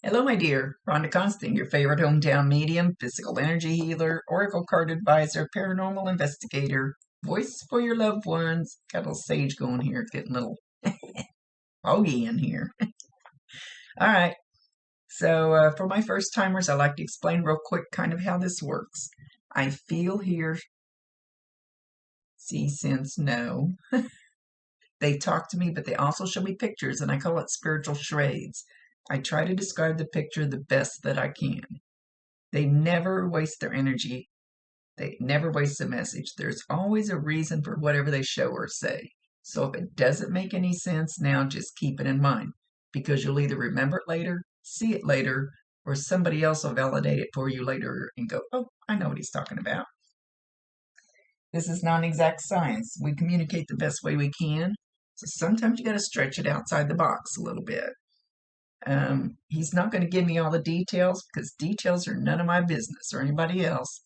Hello, my dear. Rhonda Constant, your favorite hometown medium, physical energy healer, oracle card advisor, paranormal investigator, voice for your loved ones. Got a little sage going here. It's getting a little foggy in here. All right. So, for my first timers, I like to explain real quick kind of how this works. I feel, hear, see, sense, know. They talk to me, but they also show me pictures, and I call it spiritual charades. I try to describe the picture the best that I can. They never waste their energy. They never waste a message. There's always a reason for whatever they show or say. So if it doesn't make any sense now, just keep it in mind because you'll either remember it later, see it later, or somebody else will validate it for you later and go, oh, I know what he's talking about. This is non exact science. We communicate the best way we can. So sometimes you got to stretch it outside the box a little bit. He's not going to give me all the details because details are none of my business or anybody else.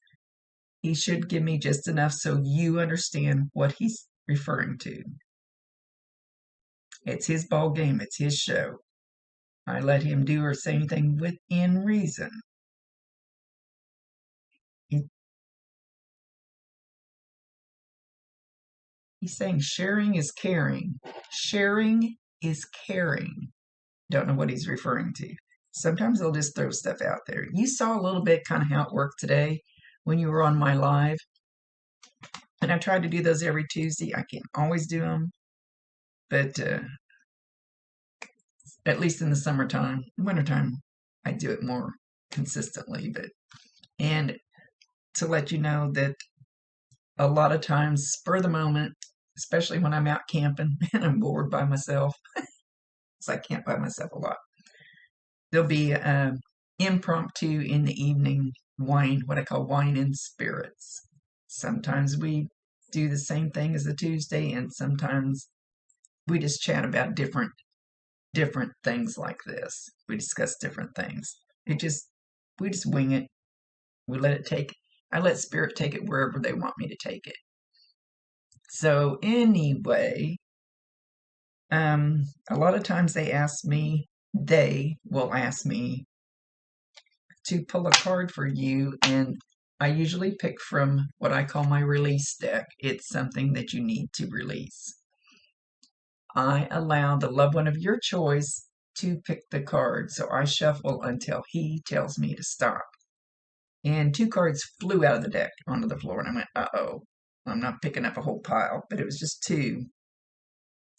He should give me just enough so you understand what he's referring to. It's his ball game. It's his show. I let him do or say anything within reason. He's saying sharing is caring. Sharing is caring. Don't know what he's referring to. Sometimes they'll just throw stuff out there. You saw a little bit kind of how it worked today when you were on my live. And I try to do those every Tuesday. I can't always do them. But at least in the summertime. Wintertime, I do it more consistently. And to let you know that a lot of times, spur of the moment, especially when I'm out camping and I'm bored by myself, because I camp by myself a lot, there'll be impromptu in the evening wine, what I call wine and spirits. Sometimes we do the same thing as a Tuesday, and sometimes we just chat about different things like this. We discuss different things. We just wing it. We let it take. I let spirit take it wherever they want me to take it. So anyway, a lot of times they will ask me to pull a card for you, and I usually pick from what I call my release deck. It's something that you need to release. I allow the loved one of your choice to pick the card, so I shuffle until he tells me to stop. And two cards flew out of the deck onto the floor, and I went, uh-oh, I'm not picking up a whole pile, but it was just two.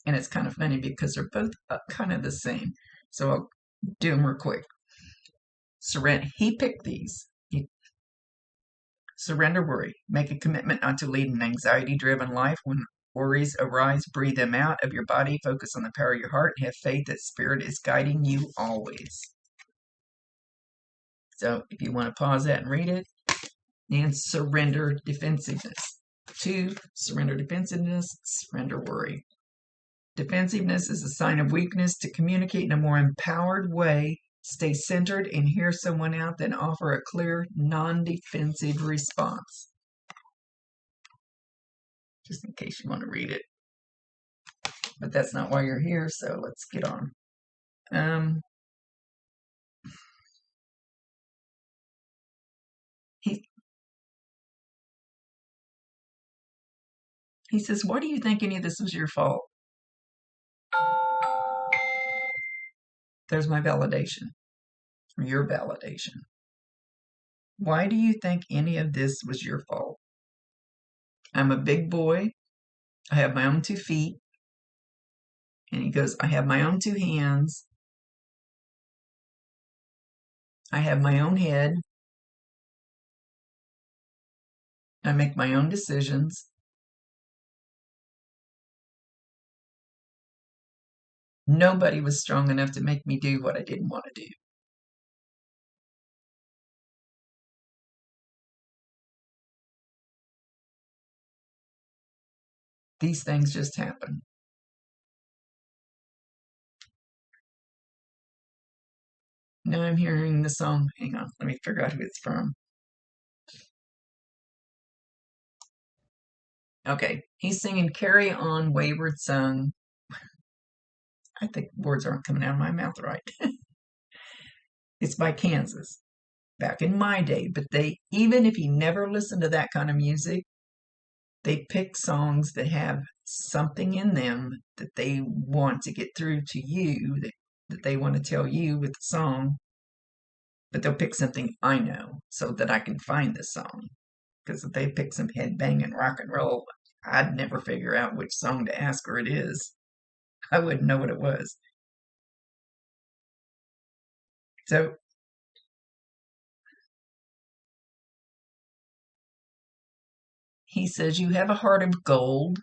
And it's kind of funny because they're both kind of the same. So I'll do them real quick. He picked these. Surrender worry. Make a commitment not to lead an anxiety-driven life. When worries arise, breathe them out of your body. Focus on the power of your heart and have faith that spirit is guiding you always. So if you want to pause that and read it. And surrender defensiveness. 2, surrender defensiveness, surrender worry. Defensiveness is a sign of weakness. To communicate in a more empowered way, stay centered and hear someone out, then offer a clear, non-defensive response. Just in case you want to read it. But that's not why you're here, so let's get on. He says, why do you think any of this was your fault? There's my validation, or your validation. Why do you think any of this was your fault? I'm a big boy. I have my own 2 feet. And he goes, I have my own 2 hands. I have my own head. I make my own decisions. Nobody was strong enough to make me do what I didn't want to do. These things just happen. Now I'm hearing the song. Hang on, let me figure out who it's from. Okay, he's singing Carry On Wayward Son. I think words aren't coming out of my mouth right. It's by Kansas, back in my day. But they, even if you never listen to that kind of music, they pick songs that have something in them that they want to get through to you, that they want to tell you with the song. But they'll pick something I know so that I can find the song. Because if they pick some headbanging rock and roll, I'd never figure out which song to ask her it is. I wouldn't know what it was. So he says, you have a heart of gold.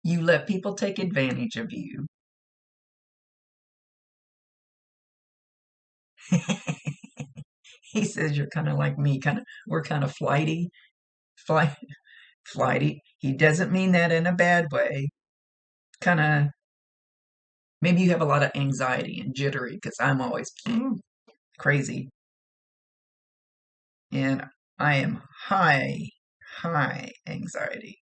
You let people take advantage of you. He says, you're kind of like me, we're kind of flight, flighty. He doesn't mean that in a bad way. Kind of, maybe you have a lot of anxiety and jittery because I'm always crazy. And I am high anxiety.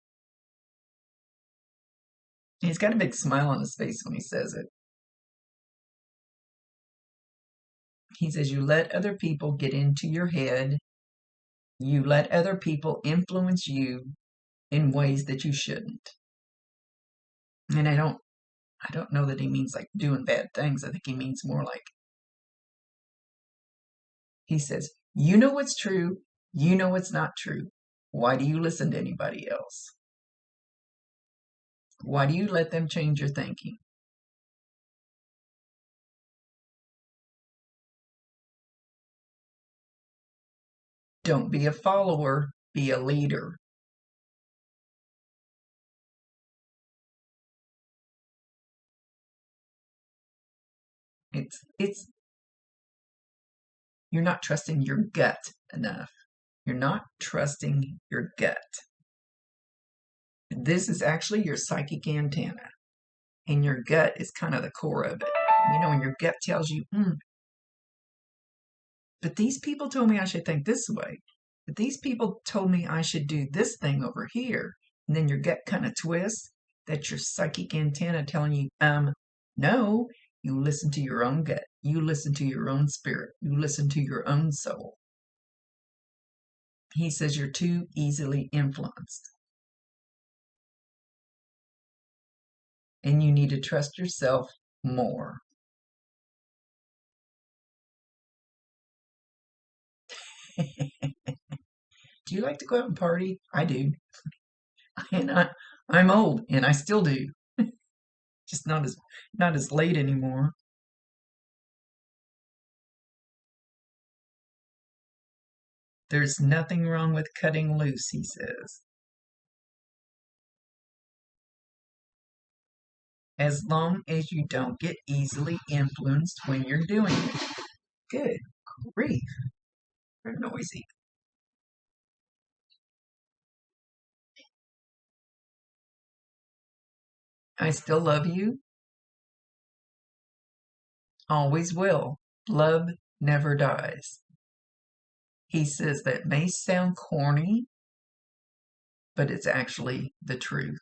He's got a big smile on his face when he says it. He says, you let other people get into your head. You let other people influence you in ways that you shouldn't. And I don't know that he means like doing bad things. I think he means more like, he says, you know what's true. You know what's not true. Why do you listen to anybody else? Why do you let them change your thinking? Don't be a follower, be a leader. It's you're not trusting your gut enough. You're not trusting your gut. This is actually your psychic antenna, and your gut is kind of the core of it. You know, when your gut tells you, but these people told me I should think this way. But these people told me I should do this thing over here. And then your gut kind of twists. That's your psychic antenna telling you, no, you listen to your own gut. You listen to your own spirit. You listen to your own soul. He says you're too easily influenced. And you need to trust yourself more. Do you like to go out and party? I do. And I'm old and I still do. Just not as late anymore. There's nothing wrong with cutting loose, he says, as long as you don't get easily influenced when you're doing it. Good grief, they're noisy. I still love you, always will. Love never dies. He says that may sound corny, but it's actually the truth.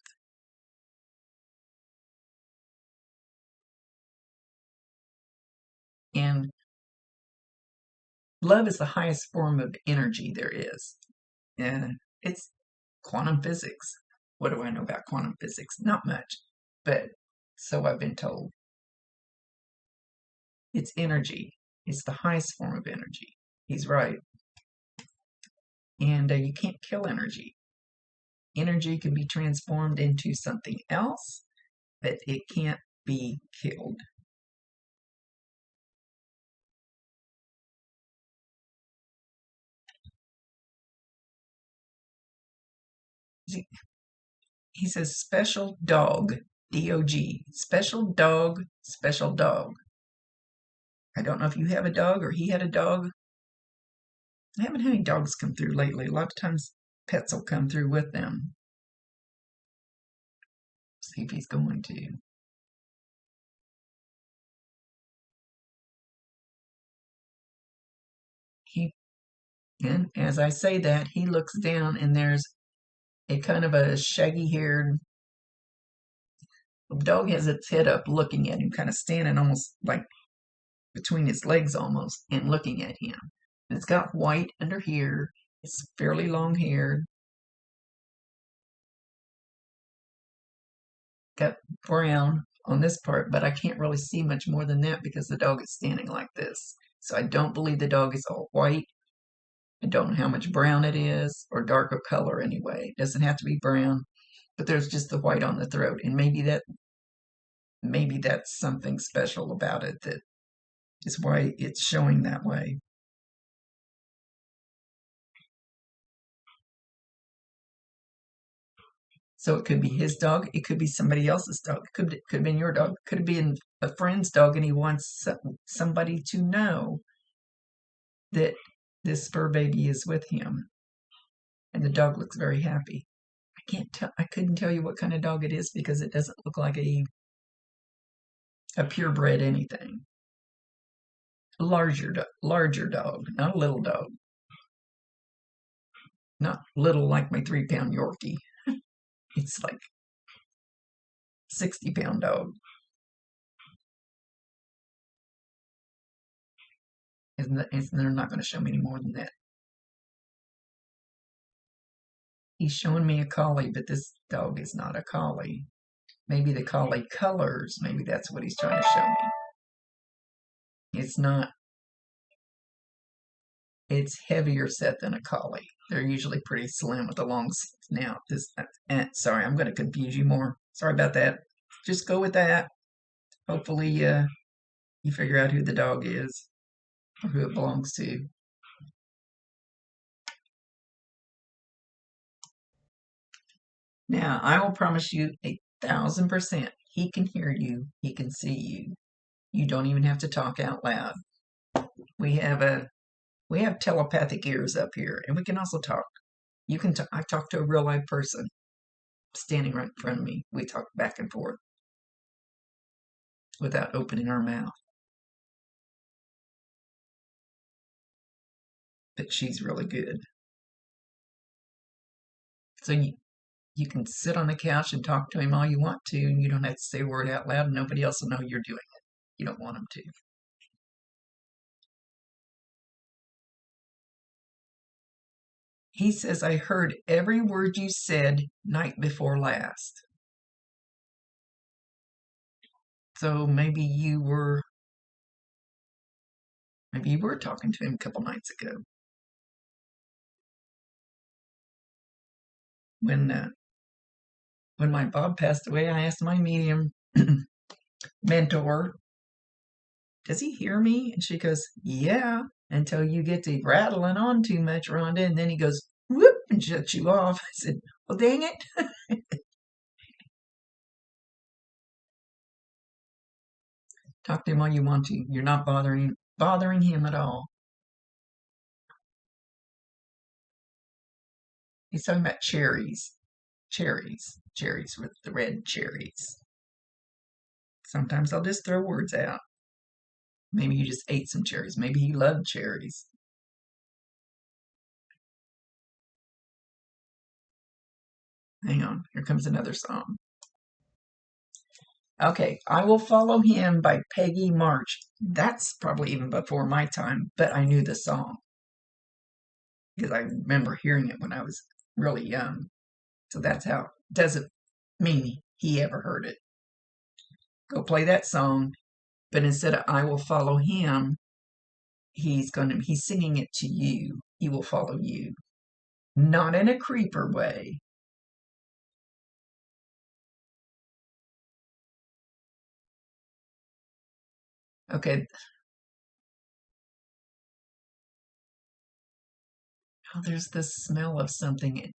And love is the highest form of energy there is. And it's quantum physics. What do I know about quantum physics? Not much, but so I've been told. It's energy. It's the highest form of energy. He's right. And you can't kill energy. Energy can be transformed into something else, but it can't be killed. He says special dog, D-O-G, special dog, special dog. I don't know if you have a dog or he had a dog. I haven't had any dogs come through lately. A lot of times pets will come through with them. See if he's going to. And as I say that, he looks down and there's a kind of a shaggy haired The dog has its head up looking at him, kind of standing almost like between his legs almost and looking at him. And it's got white under here. It's fairly long hair. Got brown on this part, but I can't really see much more than that because the dog is standing like this. So I don't believe the dog is all white. I don't know how much brown it is or darker color anyway. It doesn't have to be brown, but there's just the white on the throat. And maybe that's something special about it that is why it's showing that way. So it could be his dog. It could be somebody else's dog. Could have been your dog. Could have been a friend's dog, and he wants somebody to know that this fur baby is with him. And the dog looks very happy. I can't tell. I couldn't tell you what kind of dog it is because it doesn't look like a purebred anything. Larger dog, not a little dog. Not little like my 3-pound Yorkie. It's like 60-pound dog. And they're not going to show me any more than that. He's showing me a collie, but this dog is not a collie. Maybe the collie colors, maybe that's what he's trying to show me. It's not. It's heavier set than a collie. They're usually pretty slim with a long snout. Sorry, I'm going to confuse you more. Sorry about that. Just go with that. Hopefully, you figure out who the dog is or who it belongs to. Now, I will promise you 1,000%. He can hear you. He can see you. You don't even have to talk out loud. We have telepathic ears up here, and we can also talk. You can. I talk to a real live person standing right in front of me. We talk back and forth without opening our mouth. But she's really good. So you can sit on the couch and talk to him all you want to, and you don't have to say a word out loud, and nobody else will know you're doing it. You don't want them to. He says, I heard every word you said night before last. So maybe you were talking to him a couple nights ago. When my Bob passed away, I asked my medium mentor, does he hear me? And she goes, yeah, until you get to rattling on too much, Rhonda. And then he goes, whoop, and shuts you off. I said, well, dang it. Talk to him all you want to. You're not bothering him at all. He's talking about cherries. Cherries with the red cherries. Sometimes I'll just throw words out. Maybe you just ate some cherries. Maybe he loved cherries. Hang on, here comes another song. Okay, I Will Follow Him by Peggy March. That's probably even before my time, but I knew the song because I remember hearing it when I was really young. So that's how, doesn't mean he ever heard it. Go play that song, but instead of I will follow him, he's singing it to you. He will follow you. Not in a creeper way. Okay. Oh, there's this smell of something.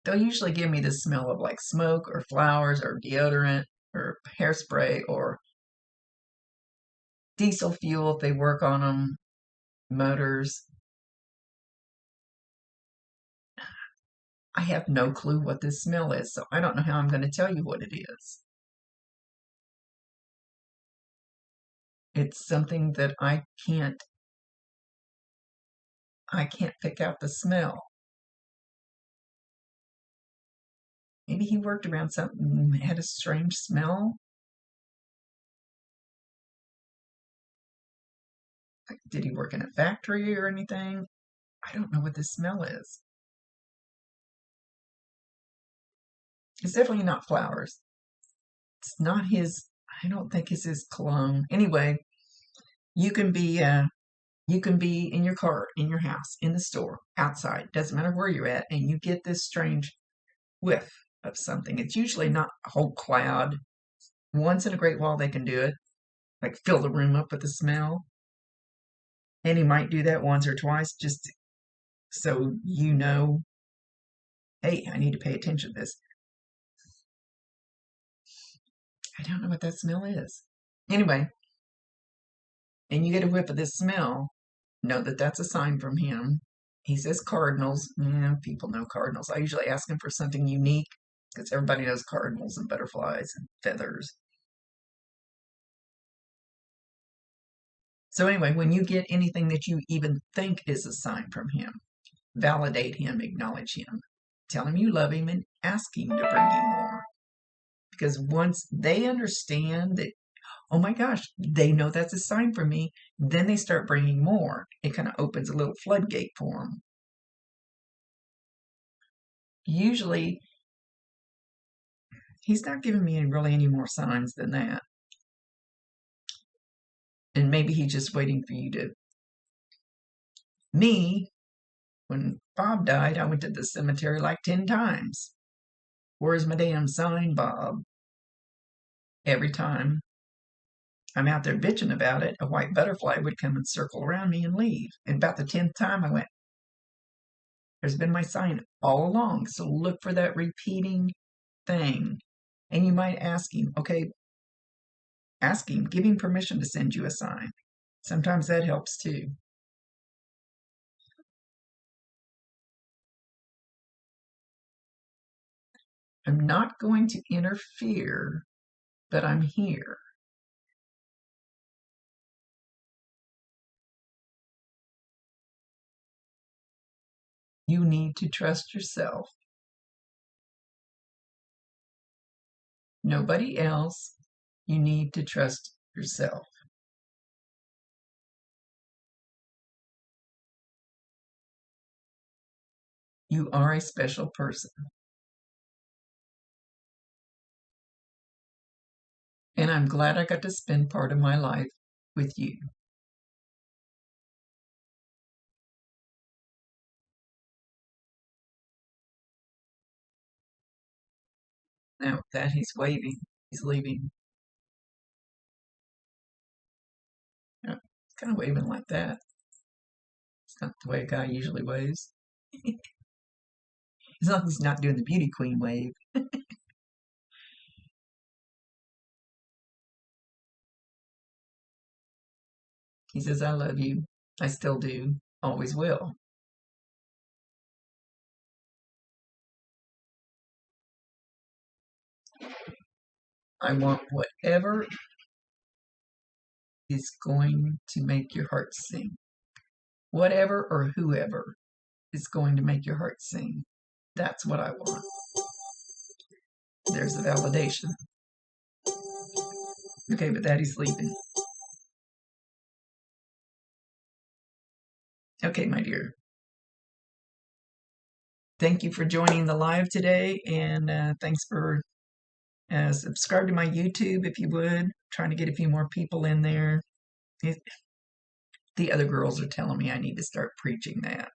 They'll usually give me the smell of like smoke or flowers or deodorant or hairspray or diesel fuel if they work on them, motors. I have no clue what this smell is, so I don't know how I'm going to tell you what it is. It's something that I can't pick out the smell. Maybe he worked around something, had a strange smell. Like, did he work in a factory or anything? I don't know what this smell is. It's definitely not flowers. It's not his, I don't think it's his cologne. Anyway, you can be in your car, in your house, in the store, outside, doesn't matter where you're at, and you get this strange whiff of something. It's usually not a whole cloud. Once in a great while they can do it, like fill the room up with the smell. And he might do that once or twice just so you know, hey, I need to pay attention to this. I don't know what that smell is. Anyway, and you get a whiff of this smell, know that that's a sign from him. He says cardinals. Yeah, people know cardinals. I usually ask him for something unique because everybody knows cardinals and butterflies and feathers. So anyway, when you get anything that you even think is a sign from him, validate him, acknowledge him, tell him you love him, and ask him to bring you more. Because once they understand that, oh my gosh, they know that's a sign from me, then they start bringing more. It kind of opens a little floodgate for them. Usually, he's not giving me really any more signs than that. And maybe he's just waiting for you to. Me, when Bob died, I went to the cemetery like 10 times. Where's my damn sign, Bob? Every time I'm out there bitching about it, a white butterfly would come and circle around me and leave. And about the 10th time I went, there's been my sign all along. So look for that repeating thing. And you might ask him, okay, ask him, give him permission to send you a sign. Sometimes that helps too. I'm not going to interfere, but I'm here. You need to trust yourself. Nobody else. You need to trust yourself. You are a special person. And I'm glad I got to spend part of my life with you. Now with that, he's waving. He's leaving. Yeah, he's kind of waving like that. It's not the way a guy usually waves. As long as he's not doing the beauty queen wave. He says, I love you. I still do. Always will. I want whatever is going to make your heart sing. Whatever or whoever is going to make your heart sing. That's what I want. There's the validation. Okay, but Daddy's leaving. Okay, my dear. Thank you for joining the live today, and thanks for subscribe to my YouTube if you would. Trying to get a few more people in there. The other girls are telling me I need to start preaching that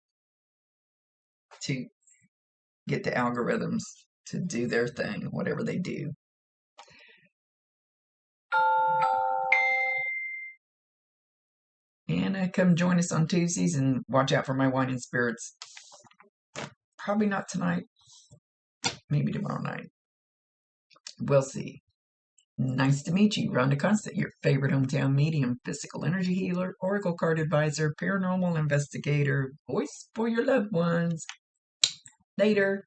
to get the algorithms to do their thing, whatever they do. And come join us on Tuesdays and watch out for my wine and spirits. Probably not tonight. Maybe tomorrow night. We'll see. Nice to meet you. Rhonda Constant, your favorite hometown medium, physical energy healer, oracle card advisor, paranormal investigator, voice for your loved ones. Later.